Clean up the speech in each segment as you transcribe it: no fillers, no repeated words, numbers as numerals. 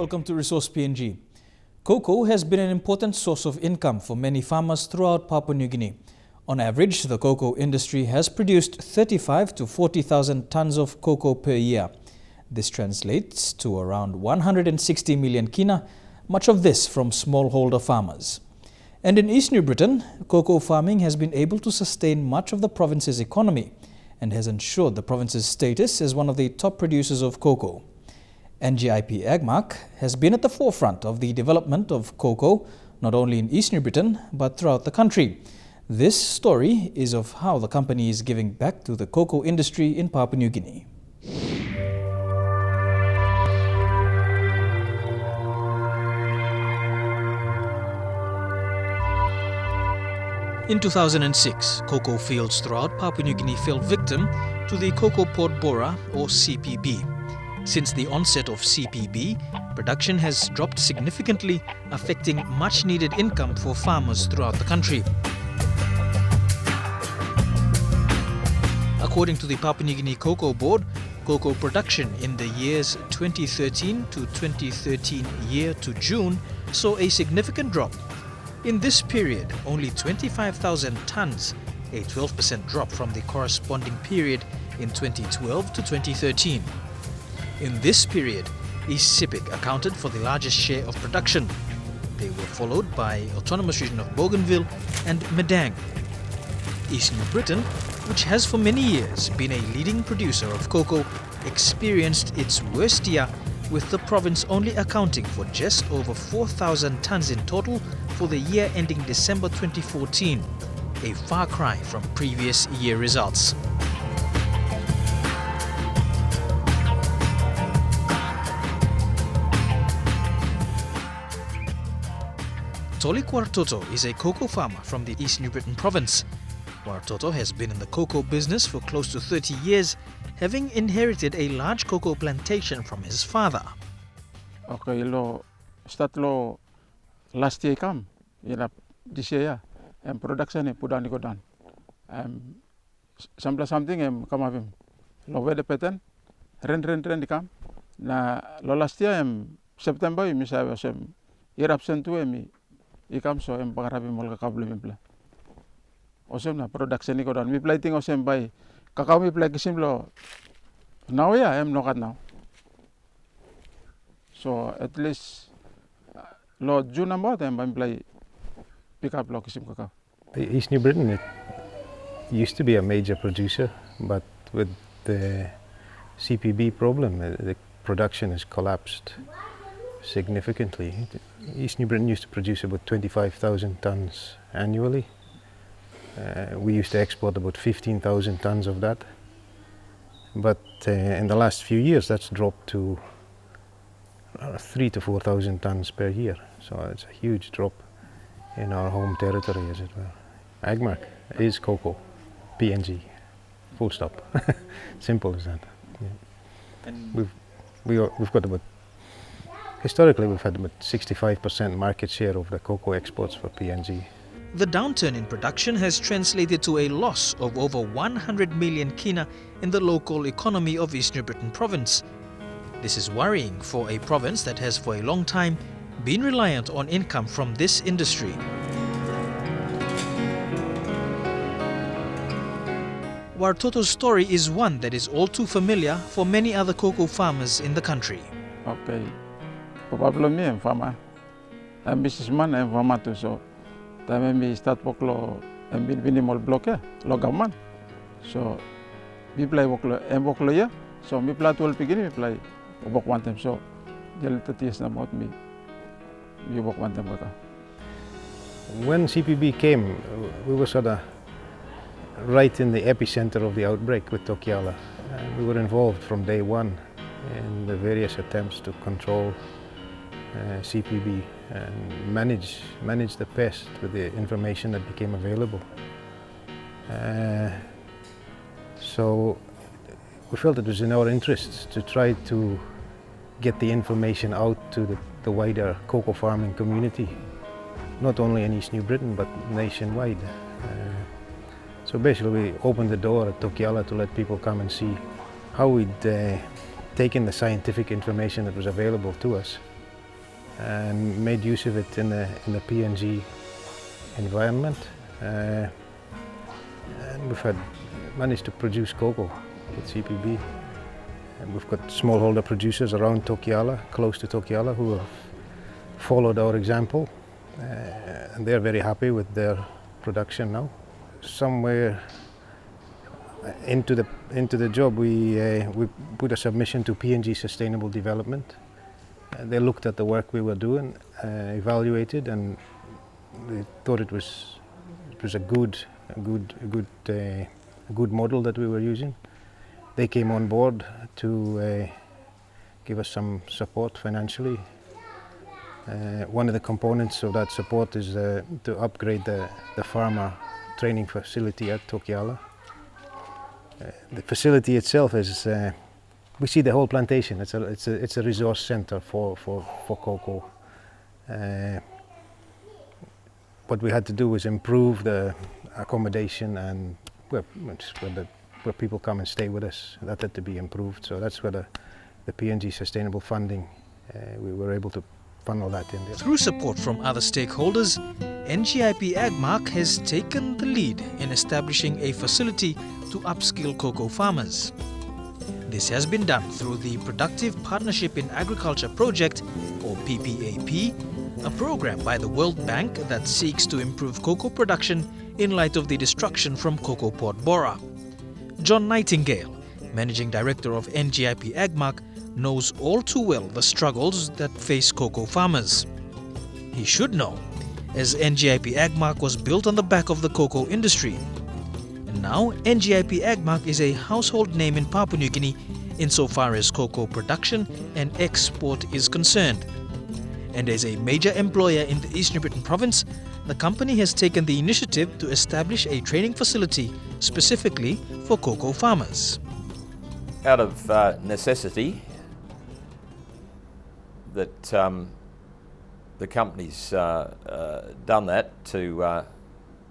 Welcome to Resource PNG. Cocoa has been an important source of income for many farmers throughout Papua New Guinea. On average, the cocoa industry has produced 35 to 40,000 tons of cocoa per year. This translates to around 160 million kina, much of this from smallholder farmers. And in East New Britain, cocoa farming has been able to sustain much of the province's economy and has ensured the province's status as one of the top producers of cocoa. NGIP Agmark has been at the forefront of the development of cocoa, not only in East New Britain, but throughout the country. This story is of how the company is giving back to the cocoa industry in Papua New Guinea. In 2006, cocoa fields throughout Papua New Guinea fell victim to the Cocoa Pod Borer or CPB. Since the onset of CPB, production has dropped significantly, affecting much-needed income for farmers throughout the country. According to the Papua New Guinea Cocoa Board, cocoa production in the years 2013 to 2013 year to June saw a significant drop. In this period, only 25,000 tons, a 12% drop from the corresponding period in 2012 to 2013. In this period, East Sepik accounted for the largest share of production. They were followed by Autonomous Region of Bougainville and Medang. East New Britain, which has for many years been a leading producer of cocoa, experienced its worst year, with the province only accounting for just over 4,000 tons in total for the year ending December 2014, a far cry from previous year results. Toli Kwartoto is a cocoa farmer from the East New Britain province. Kwartoto has been in the cocoa business for close to 30 years, having inherited a large cocoa plantation from his father. Okay, start last year come, this year, and production put down go down. Something come of him. Weather pattern, rain come. Na last year September mi sa year absent to I come so pangarabi mo kablo mi pla. Osem na production go down. Mi plating osem by kakao mi play kisim lo. Now not now. So at least lo June about I'm play pick up lo kisim kakao. East New Britain it used to be a major producer, but with the CPB problem, the production has collapsed significantly. East New Britain used to produce about 25,000 tons annually. We used to export about 15,000 tons of that. But in the last few years, that's dropped to 3,000 to 4,000 tons per year. So it's a huge drop in our home territory, as it were. Agmark is cocoa, PNG, full stop. Simple as that. Yeah. And we've got about, historically we've had about 65% market share of the cocoa exports for PNG. The downturn in production has translated to a loss of over 100 million kina in the local economy of East New Britain province. This is worrying for a province that has for a long time been reliant on income from this industry. Wartoto's story is one that is all too familiar for many other cocoa farmers in the country. Okay, probably me I'm farmer. I'm businessman, I'm farmer too, so time me start work lo minimal block lo government. So me play work lo ya. So me play 12 begin me play work one time. So just 30 years about me work one time. When CPB came, we were sort of right in the epicenter of the outbreak with Tokiala. We were involved from day one in the various attempts to control CPB and manage the pest with the information that became available. So we felt it was in our interests to try to get the information out to the wider cocoa farming community, not only in East New Britain but nationwide. So basically we opened the door at Tokiala to let people come and see how we'd taken the scientific information that was available to us and made use of it in the PNG environment. And we've managed to produce cocoa with CPB. And we've got smallholder producers around Tokiala, close to Tokiala, who have followed our example, and they're very happy with their production now. Somewhere into the job, we put a submission to PNG Sustainable Development. They looked at the work we were doing, evaluated, and they thought it was a good model that we were using. They came on board to give us some support financially. One of the components of that support is to upgrade the farmer training facility at Tokiala. The facility itself is, we see the whole plantation. It's a resource center for cocoa. What we had to do was improve the accommodation and where people come and stay with us. That had to be improved. So that's where the PNG Sustainable Funding, we were able to funnel that in there. Through support from other stakeholders, NGIP Agmark has taken the lead in establishing a facility to upskill cocoa farmers. This has been done through the Productive Partnership in Agriculture Project, or PPAP, a program by the World Bank that seeks to improve cocoa production in light of the destruction from cocoa pod borer. John Nightingale, Managing Director of NGIP Agmark, knows all too well the struggles that face cocoa farmers. He should know, as NGIP Agmark was built on the back of the cocoa industry. And now NGIP Agmark is a household name in Papua New Guinea insofar as cocoa production and export is concerned. And as a major employer in the East New Britain province, the company has taken the initiative to establish a training facility specifically for cocoa farmers. Out of necessity, that the company's done that to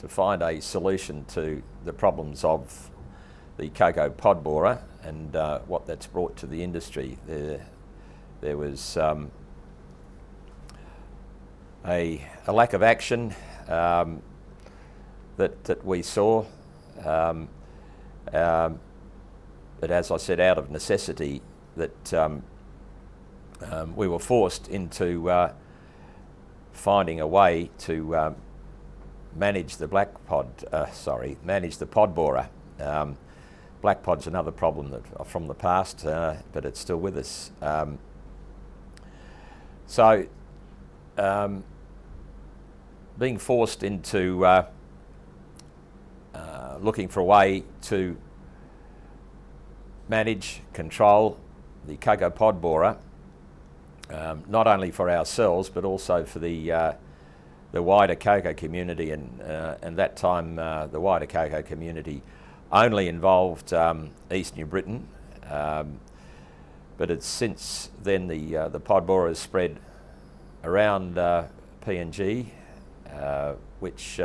find a solution to the problems of the cocoa pod borer and what that's brought to the industry. There was a lack of action that we saw, but as I said, out of necessity, that we were forced into finding a way to manage the manage the pod borer. Black pod's another problem from the past, but it's still with us. So being forced into looking for a way to manage, control the cocoa pod borer, not only for ourselves but also for the wider cocoa community, and that time the wider cocoa community only involved East New Britain, but it's since then the pod borer has spread around PNG, which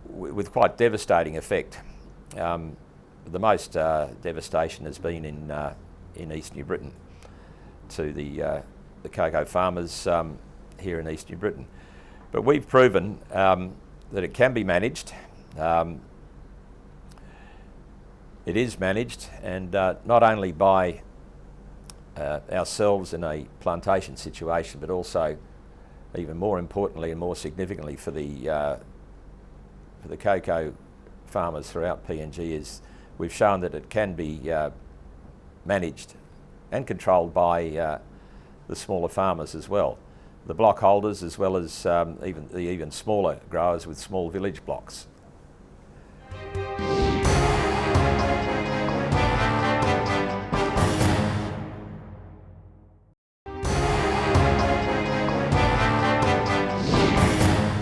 with quite devastating effect. The most devastation has been in East New Britain to the cocoa farmers here in East New Britain. But we've proven that it can be managed. It is managed, and not only by ourselves in a plantation situation, but also, even more importantly and more significantly for the cocoa farmers throughout PNG, is we've shown that it can be managed and controlled by the smaller farmers as well, the block holders, as well as even smaller growers with small village blocks.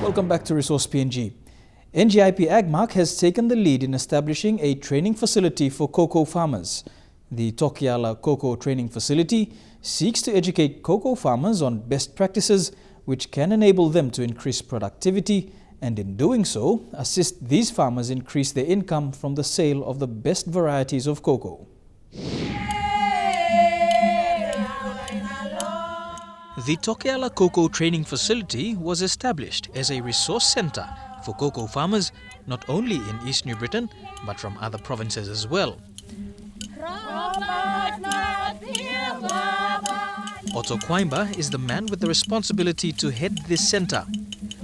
Welcome back to Resource PNG. NGIP Agmark has taken the lead in establishing a training facility for cocoa farmers. The Tokiala Cocoa Training Facility seeks to educate cocoa farmers on best practices which can enable them to increase productivity, and in doing so, assist these farmers increase their income from the sale of the best varieties of cocoa. The Tokeala Cocoa Training Facility was established as a resource centre for cocoa farmers not only in East New Britain but from other provinces as well. Otto Kwaimba is the man with the responsibility to head this centre.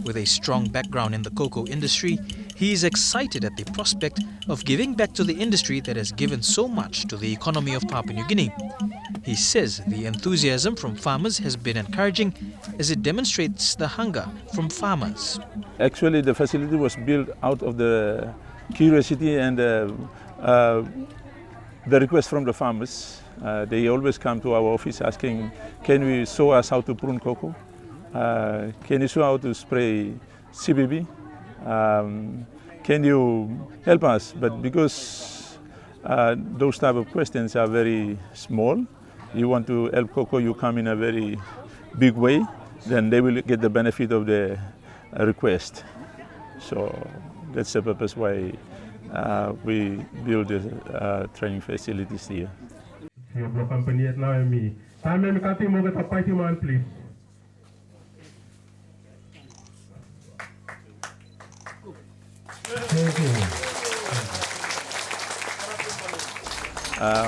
With a strong background in the cocoa industry, he is excited at the prospect of giving back to the industry that has given so much to the economy of Papua New Guinea. He says the enthusiasm from farmers has been encouraging as it demonstrates the hunger from farmers. Actually, the facility was built out of the curiosity and the request from the farmers. They always come to our office asking, can we show us how to prune cocoa? Can you show how to spray CBB? Can you help us? But because those type of questions are very small, you want to help cocoa, you come in a very big way, then they will get the benefit of the request. So that's the purpose why we build the training facilities here. Please.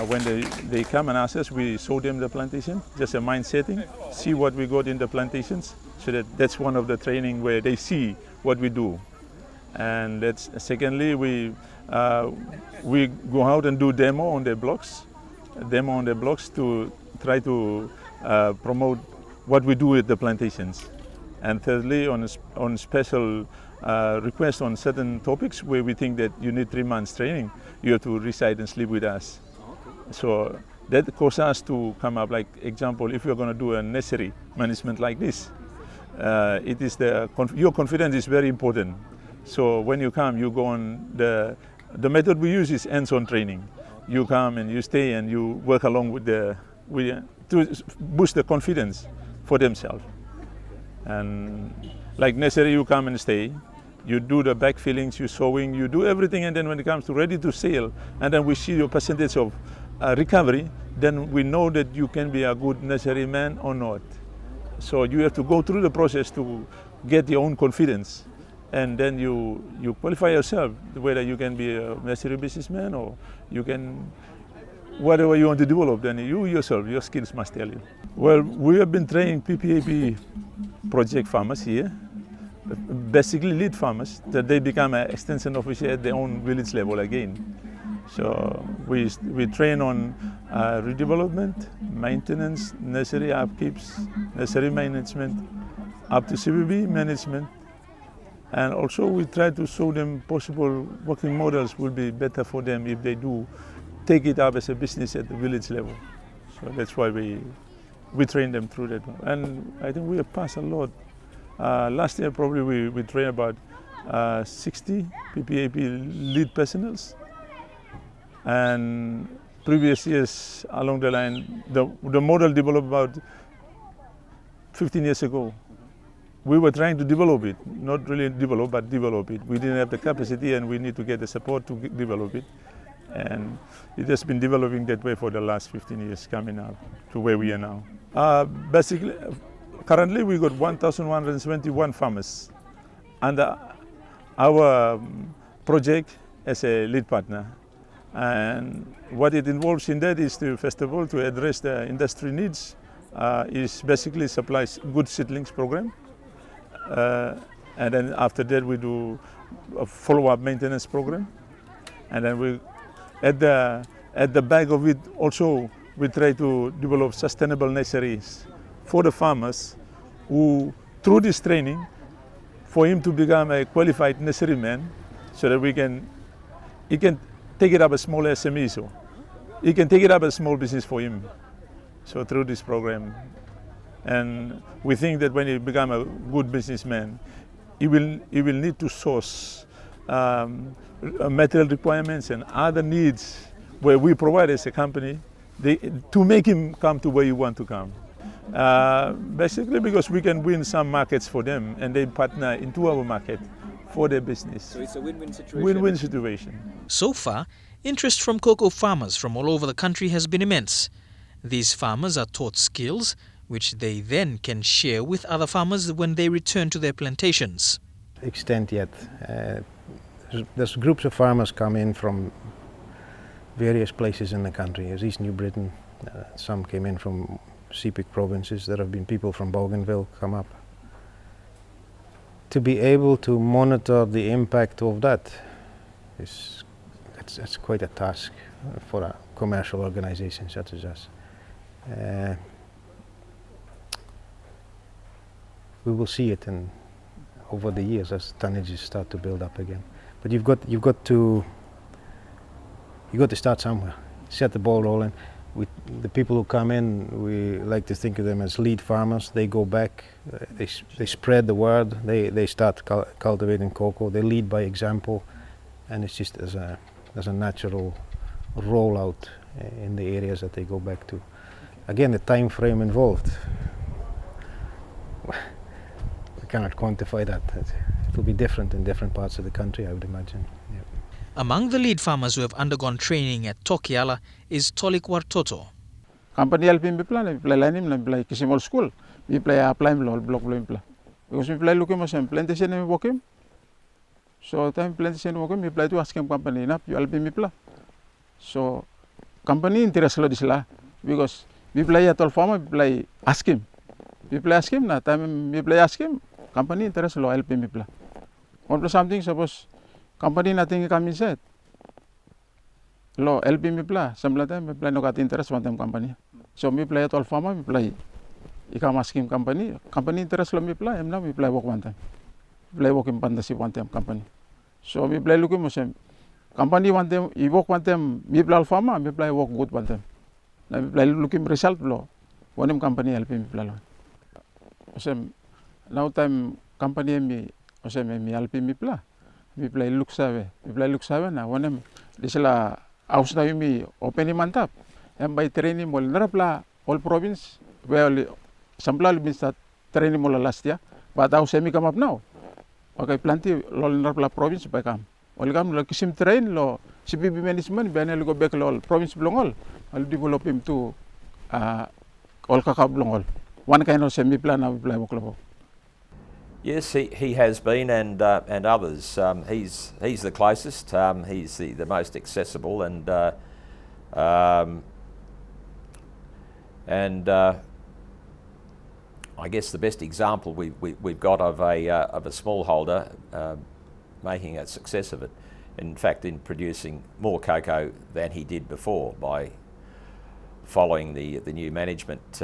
When they come and ask us, we show them the plantation, just a mind setting, see what we got in the plantations. So that's one of the training where they see what we do. And that's, secondly, we go out and do demo on the blocks to try to promote what we do with the plantations. And thirdly, on special requests on certain topics where we think that you need 3 months training, you have to reside and sleep with us. So that causes us to come up, like example, if you're going to do a nursery management like this, it is your confidence is very important. So when you come, you go on the method we use is hands-on training. You come and you stay and you work along with to boost the confidence for themselves. And like nursery, you come and stay. You do the back fillings, you sowing, you do everything, and then when it comes to ready to sale, and then we see your percentage of recovery, then we know that you can be a good nursery man or not. So you have to go through the process to get your own confidence, and then you qualify yourself, whether you can be a nursery businessman or you can, whatever you want to develop, then you yourself, your skills must tell you. Well, we have been training PPAP project farmers here, basically lead farmers, that they become an extension officer at their own village level again. So we train on redevelopment, maintenance, nursery upkeeps, nursery management, up to CBB management. And also we try to show them possible working models will be better for them if they do take it up as a business at the village level. So that's why we train them through that. And I think we have passed a lot. Last year probably we trained about 60 PPAP lead personnels. And previous years along the line, the model developed about 15 years ago. We were trying to develop it, not really develop, but develop it. We didn't have the capacity and we need to get the support to develop it. And it has been developing that way for the last 15 years, coming up to where we are now. Basically, currently we got 1,171 farmers under our project as a lead partner. And what it involves in that is to, first of all, to address the industry needs, is basically supplies good seedlings program. And then after that we do a follow-up maintenance program. And then we, at the back of it also, we try to develop sustainable nurseries for the farmers who, through this training, for him to become a qualified nurseryman, so that he can take it up a small SME, so he can take it up a small business for him. So through this program, and we think that when he become a good businessman, he will need to source material requirements and other needs where we provide as a company to make him come to where you want to come. Basically because we can win some markets for them and they partner into our market for their business. So it's a win-win situation. Win-win situation. So far, interest from cocoa farmers from all over the country has been immense. These farmers are taught skills which they then can share with other farmers when they return to their plantations. Extent yet. There's groups of farmers come in from various places in the country, as East New Britain. Some came in from CPIC provinces. There have been people from Bougainville come up. To be able to monitor the impact of that it's quite a task for a commercial organization such as us. We will see it over the years as tonnages start to build up again. But you've got to start somewhere. Set the ball rolling. The people who come in, we like to think of them as lead farmers. They go back, they spread the word, they start cultivating cocoa, they lead by example, and it's just as a natural rollout in the areas that they go back to. Again, the time frame involved, we cannot quantify that. It will be different in different parts of the country, I would imagine. Yeah. Among the lead farmers who have undergone training at Tokiala is Tolik Wartoto. Company helping me plan lain me play kisimol school. We play apply me block me play. Because we play looking most plantation me working. So time plantation working me play to ask him company na you helping me play. So company interest lo disla because we play at all farmer we play ask him. We play ask him na time we play ask him. Company interest lo helping me play. Or something suppose company nothing come inside. Lo LP me play. Some time me play no got interest one time company. So me play at all farmer me play. Ikam asking company. Company interest lo me play. Em na me play work one time. Play work in partnership one time company. So me play looking most company one time. I work one time. Me play all farmer. Me play work good one time. Na me play looking result lo. One time company LP me play lo. Osem now time company me osem me LP me play. Me play look save na one disela house na mi open mantap em by training mol narapla all province well sampla means that training mol last year but house mi come up now okay plenty lol narapla province by come ol gam lo kisim train lo CPB management benel go back lol province blongol al develop him to all kaka blongol one kind of semi plan of play work. Yes, he has been, and others. He's the closest. He's the most accessible, and I guess the best example we've got of a smallholder making a success of it. In fact, in producing more cocoa than he did before by following the new management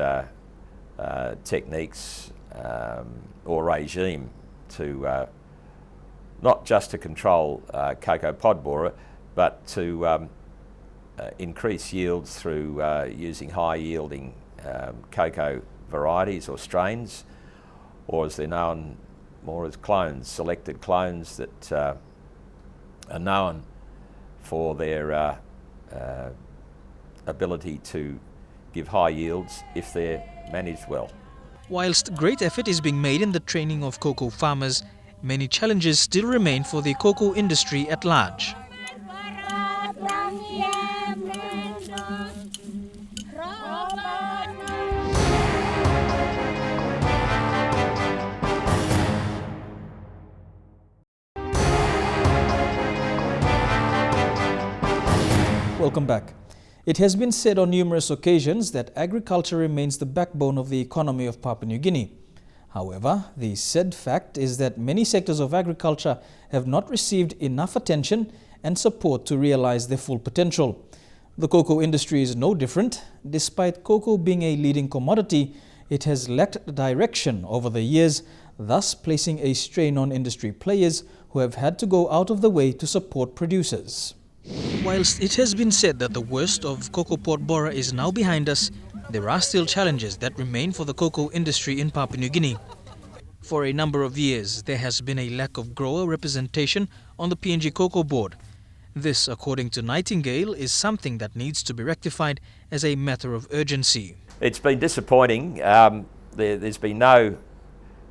techniques. Or regime to not just to control cocoa pod borer, but to increase yields through using high yielding cocoa varieties or strains, or as they're known more as clones, selected clones that are known for their ability to give high yields if they're managed well. Whilst great effort is being made in the training of cocoa farmers, many challenges still remain for the cocoa industry at large. Welcome back. It has been said on numerous occasions that agriculture remains the backbone of the economy of Papua New Guinea. However, the said fact is that many sectors of agriculture have not received enough attention and support to realize their full potential. The cocoa industry is no different. Despite cocoa being a leading commodity, it has lacked direction over the years, thus placing a strain on industry players who have had to go out of the way to support producers. Whilst it has been said that the worst of cocoa pod borer is now behind us, there are still challenges that remain for the cocoa industry in Papua New Guinea. For a number of years, there has been a lack of grower representation on the PNG Cocoa Board. This, according to Nightingale, is something that needs to be rectified as a matter of urgency. It's been disappointing. There's been no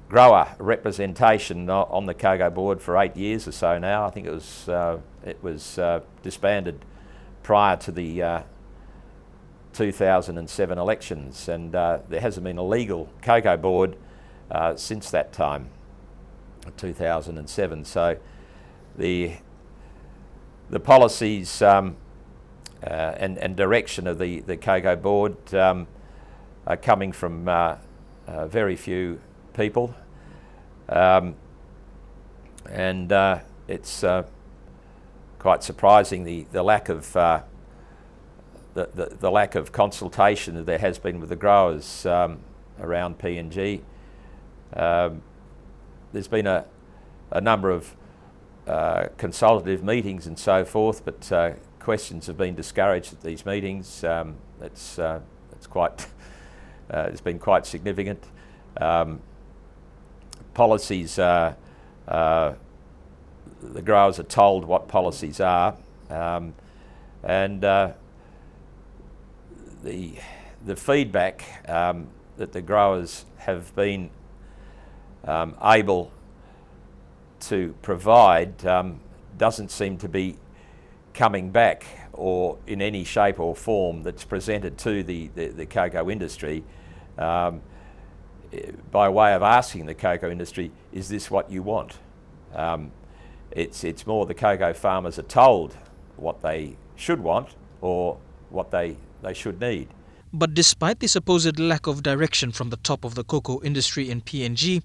grower representation on the cocoa board for 8 years or so now. I think it was disbanded prior to the 2007 elections, and there hasn't been a legal cocoa board since that time, 2007. So the policies and direction of the cocoa board are coming from very few people, and it's quite surprising the lack of the lack of consultation that there has been with the growers around PNG. There's been a number of consultative meetings and so forth, but questions have been discouraged at these meetings. It's been quite significant. Policies, the growers are told what policies are, and the feedback that the growers have been able to provide doesn't seem to be coming back or in any shape or form that's presented to the cocoa industry by way of asking the cocoa industry, is this what you want? It's more the cocoa farmers are told what they should want or what they should need. But despite the supposed lack of direction from the top of the cocoa industry in PNG,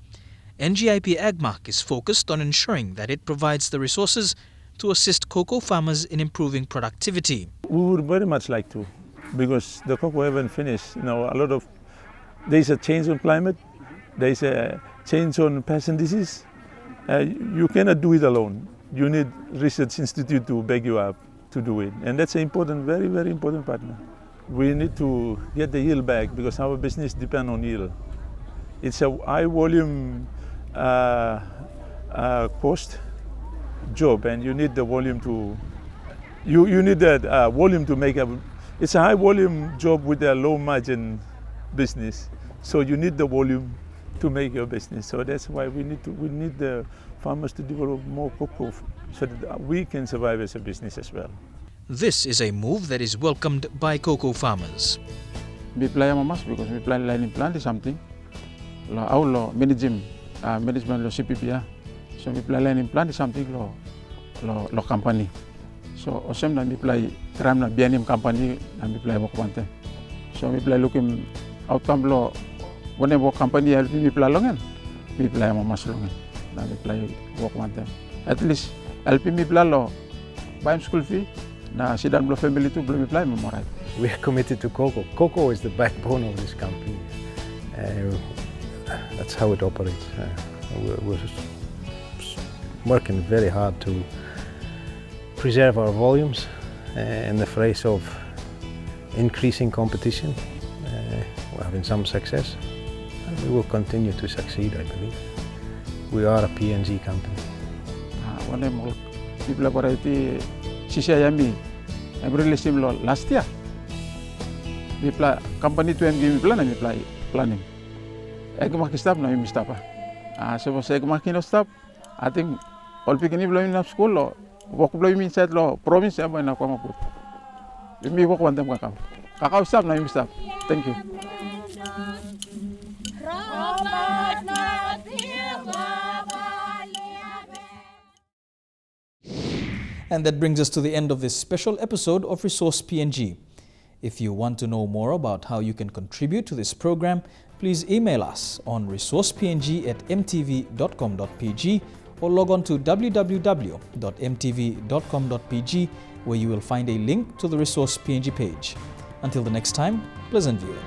NGIP Agmark is focused on ensuring that it provides the resources to assist cocoa farmers in improving productivity. We would very much like to, because the cocoa haven't finished. There's a change on climate, there's a change on pest and disease. You cannot do it alone. You need research institute to back you up to do it, and that's an important, very, very important partner. We need to get the yield back because our business depends on yield. It's a high volume cost job, and you need the volume to, you need that volume to make up. It's a high volume job with a low margin business, so you need the volume to make your business. So that's why we need the farmers to develop more cocoa so that we can survive as a business as well. This is a move that is welcomed by cocoa farmers. We play mamas because we plan line plant something. Our management lo CPP. So we play line plant something lo company. So osem na we play kram na bianim company na we play work one. So we play looking outcome lo one work company we play longan. We play mamas longan. Na we play work one. At least help me play lo buy school fee. Na sidang blo family tu belum apply memorai. We are committed to cocoa. Cocoa is the backbone of this company. That's how it operates. We're working very hard to preserve our volumes in the face of increasing competition. We're having some success, and we will continue to succeed, I believe. We are a PNG company. One more people variety. Sisi ayami, every sim lo last year. We play company to MG plan and we play planning. Agmark staff na mi staff. So Agmark no staff. I think all people ni belum enough school lo. Work belum inside lo province ya mana ko makut. Mi work one time kakao. Kakao staff na mi staff. Thank you. And that brings us to the end of this special episode of Resource PNG. If you want to know more about how you can contribute to this program, please email us on resourcepng@mtv.com.pg or log on to www.mtv.com.pg, where you will find a link to the Resource PNG page. Until the next time, pleasant viewing.